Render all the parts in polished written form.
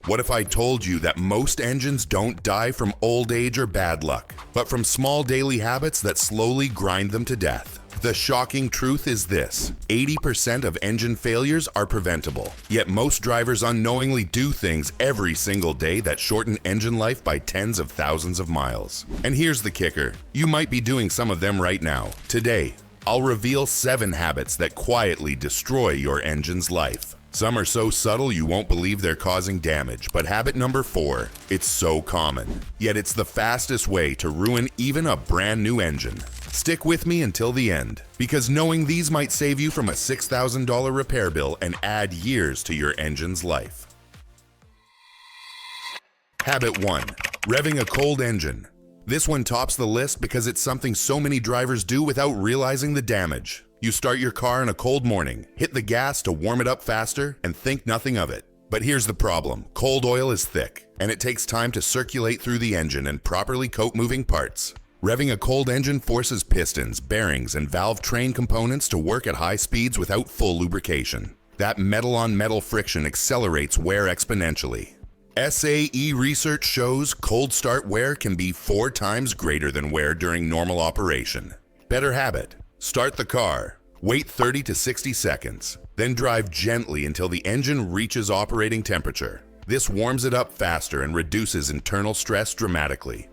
What if I told you that most engines don't die from old age or bad luck, but from small daily habits that slowly grind them to death? The shocking truth is this: 80% of engine failures are preventable, yet most drivers unknowingly do things every single day that shorten engine life by tens of thousands of miles. And here's the kicker: you might be doing some of them right now. Today, I'll reveal 7 habits that quietly destroy your engine's life. Some are so subtle you won't believe they're causing damage, but habit number 4, it's so common, yet it's the fastest way to ruin even a brand new engine. Stick with me until the end, because knowing these might save you from a $6,000 repair bill and add years to your engine's life. Habit 1. Revving a cold engine. This one tops the list because it's something so many drivers do without realizing the damage. You start your car on a cold morning, hit the gas to warm it up faster, and think nothing of it. But here's the problem: cold oil is thick, and it takes time to circulate through the engine and properly coat moving parts. Revving a cold engine forces pistons, bearings, and valve train components to work at high speeds without full lubrication. That metal-on-metal friction accelerates wear exponentially. SAE research shows cold start wear can be 4 times greater than wear during normal operation. Better habit: start the car, wait 30 to 60 seconds, then drive gently until the engine reaches operating temperature. This warms it up faster and reduces internal stress dramatically.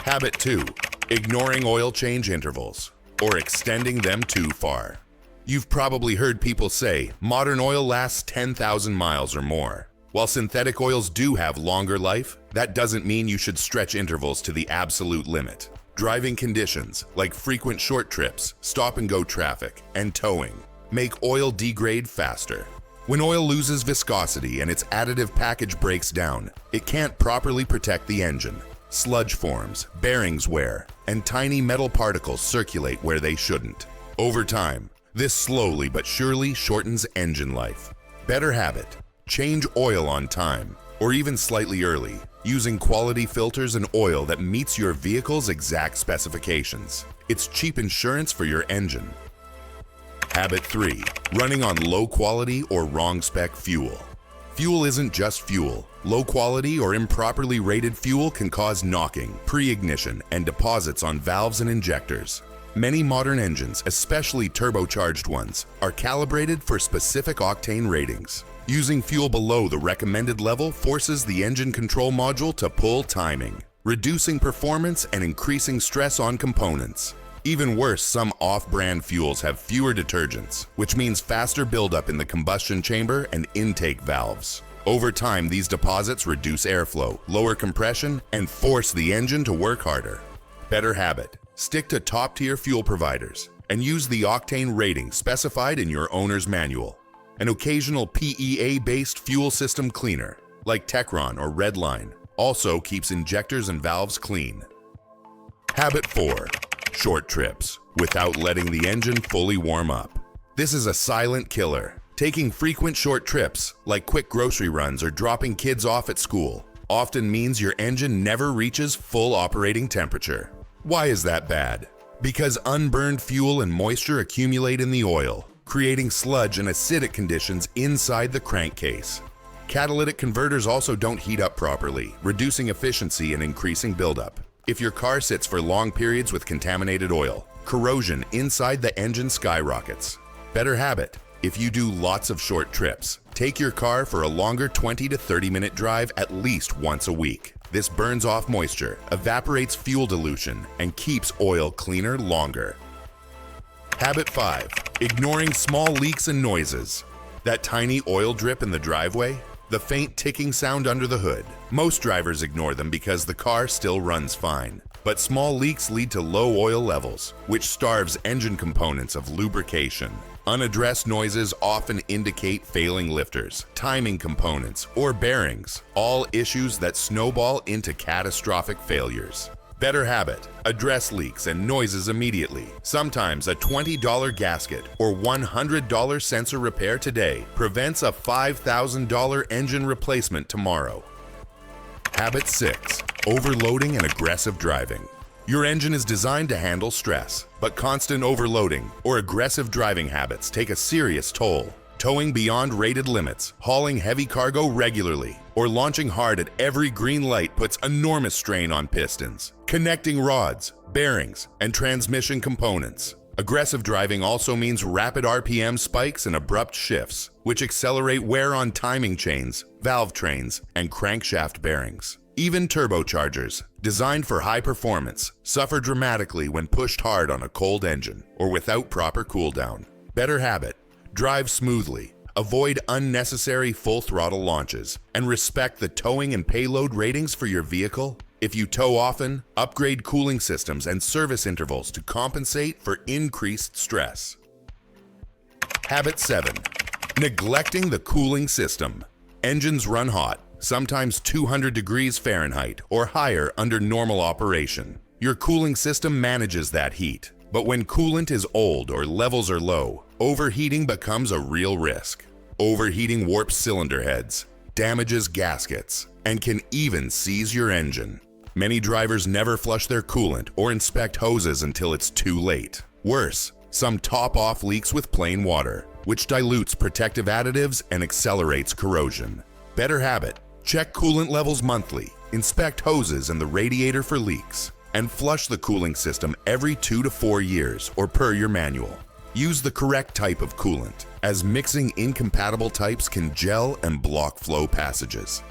Habit 2. Ignoring oil change intervals, or extending them too far. You've probably heard people say modern oil lasts 10,000 miles or more. While synthetic oils do have longer life, that doesn't mean you should stretch intervals to the absolute limit. Driving conditions, like frequent short trips, stop-and-go traffic, and towing, make oil degrade faster. When oil loses viscosity and its additive package breaks down, it can't properly protect the engine. Sludge forms, bearings wear, and tiny metal particles circulate where they shouldn't. Over time, this slowly but surely shortens engine life. Better habit: change oil on time, or even slightly early, using quality filters and oil that meets your vehicle's exact specifications. It's cheap insurance for your engine. Habit 3. Running on low-quality or wrong-spec fuel. Fuel isn't just fuel. Low-quality or improperly rated fuel can cause knocking, pre-ignition, and deposits on valves and injectors. Many modern engines, especially turbocharged ones, are calibrated for specific octane ratings. Using fuel below the recommended level forces the engine control module to pull timing, reducing performance and increasing stress on components. Even worse, some off-brand fuels have fewer detergents, which means faster buildup in the combustion chamber and intake valves. Over time, these deposits reduce airflow, lower compression, and force the engine to work harder. Better habit: stick to top-tier fuel providers and use the octane rating specified in your owner's manual. An occasional PEA-based fuel system cleaner, like Techron or Redline, also keeps injectors and valves clean. Habit 4. Short trips, without letting the engine fully warm up. This is a silent killer. Taking frequent short trips, like quick grocery runs or dropping kids off at school, often means your engine never reaches full operating temperature. Why is that bad? Because unburned fuel and moisture accumulate in the oil, creating sludge and acidic conditions inside the crankcase. Catalytic converters also don't heat up properly, reducing efficiency and increasing buildup. If your car sits for long periods with contaminated oil, corrosion inside the engine skyrockets. Better habit: if you do lots of short trips, take your car for a longer 20 to 30-minute drive at least once a week. This burns off moisture, evaporates fuel dilution, and keeps oil cleaner longer. Habit 5. Ignoring small leaks and noises. That tiny oil drip in the driveway? The faint ticking sound under the hood. Most drivers ignore them because the car still runs fine. But small leaks lead to low oil levels, which starves engine components of lubrication. Unaddressed noises often indicate failing lifters, timing components, or bearings, all issues that snowball into catastrophic failures. Better habit: address leaks and noises immediately. Sometimes a $20 gasket or $100 sensor repair today prevents a $5,000 engine replacement tomorrow. Habit 6. Overloading and aggressive driving. Your engine is designed to handle stress, but constant overloading or aggressive driving habits take a serious toll. towing beyond rated limits, hauling heavy cargo regularly, or launching hard at every green light puts enormous strain on pistons, connecting rods, bearings, and transmission components. Aggressive driving also means rapid RPM spikes and abrupt shifts, which accelerate wear on timing chains, valve trains, and crankshaft bearings. Even turbochargers, designed for high performance, suffer dramatically when pushed hard on a cold engine or without proper cooldown. Better habit: drive smoothly, avoid unnecessary full throttle launches, and respect the towing and payload ratings for your vehicle. If you tow often, upgrade cooling systems and service intervals to compensate for increased stress. Habit 7. Neglecting the cooling system. Engines run hot, sometimes 200 degrees Fahrenheit or higher under normal operation. Your cooling system manages that heat, but when coolant is old or levels are low, overheating becomes a real risk. Overheating warps cylinder heads, damages gaskets, and can even seize your engine. Many drivers never flush their coolant or inspect hoses until it's too late. Worse, some top off leaks with plain water, which dilutes protective additives and accelerates corrosion. Better habit: check coolant levels monthly, inspect hoses and the radiator for leaks, and flush the cooling system every 2 to 4 years or per your manual. Use the correct type of coolant, as mixing incompatible types can gel and block flow passages.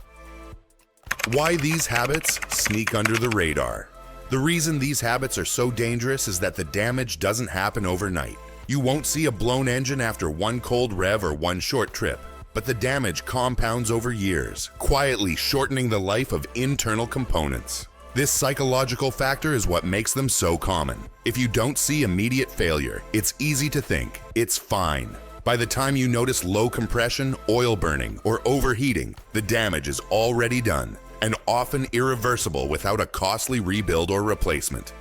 Why these habits sneak under the radar. The reason these habits are so dangerous is that the damage doesn't happen overnight. You won't see a blown engine after one cold rev or one short trip, but the damage compounds over years, quietly shortening the life of internal components. This psychological factor is what makes them so common. If you don't see immediate failure, it's easy to think it's fine. By the time you notice low compression, oil burning, or overheating, the damage is already done, and often irreversible without a costly rebuild or replacement.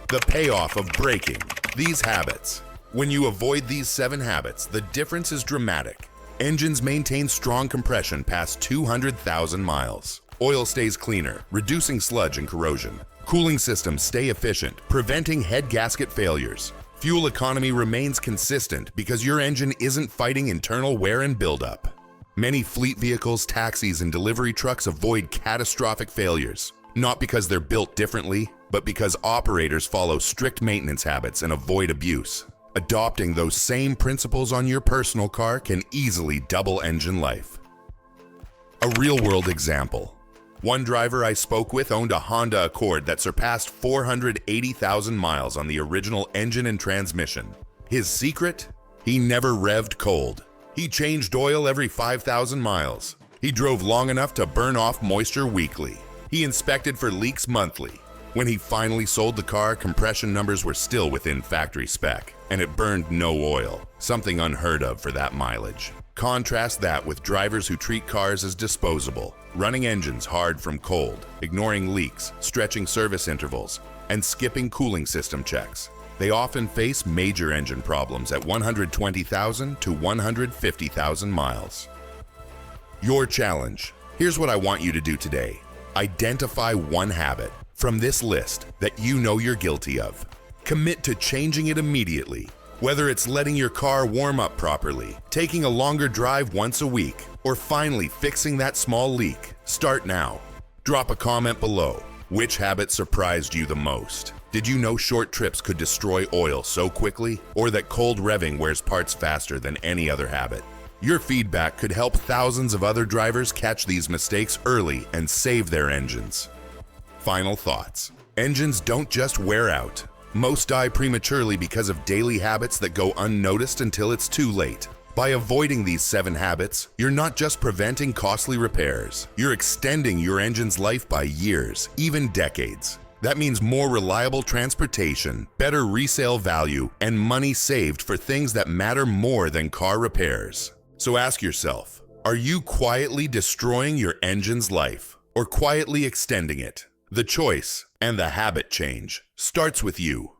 The payoff of breaking these habits. When you avoid these 7 habits, the difference is dramatic. Engines maintain strong compression past 200,000 miles. Oil stays cleaner, reducing sludge and corrosion. Cooling systems stay efficient, preventing head gasket failures. Fuel economy remains consistent because your engine isn't fighting internal wear and buildup. Many fleet vehicles, taxis, and delivery trucks avoid catastrophic failures, not because they're built differently, but because operators follow strict maintenance habits and avoid abuse. Adopting those same principles on your personal car can easily double engine life. A real-world example. One driver I spoke with owned a Honda Accord that surpassed 480,000 miles on the original engine and transmission. His secret? He never revved cold. He changed oil every 5,000 miles. He drove long enough to burn off moisture weekly. He inspected for leaks monthly. When he finally sold the car, compression numbers were still within factory spec, and it burned no oil, something unheard of for that mileage. Contrast that with drivers who treat cars as disposable, running engines hard from cold, ignoring leaks, stretching service intervals, and skipping cooling system checks. They often face major engine problems at 120,000 to 150,000 miles. Your challenge. Here's what I want you to do today. Identify one habit from this list that you know you're guilty of. Commit to changing it immediately. Whether it's letting your car warm up properly, taking a longer drive once a week, or finally fixing that small leak, start now. Drop a comment below. Which habit surprised you the most? Did you know short trips could destroy oil so quickly? Or that cold revving wears parts faster than any other habit? Your feedback could help thousands of other drivers catch these mistakes early and save their engines. Final thoughts. Engines don't just wear out. Most die prematurely because of daily habits that go unnoticed until it's too late. By avoiding these 7 habits, you're not just preventing costly repairs, you're extending your engine's life by years, even decades. That means more reliable transportation, better resale value, and money saved for things that matter more than car repairs. So ask yourself, are you quietly destroying your engine's life or quietly extending it? The choice and the habit change starts with you.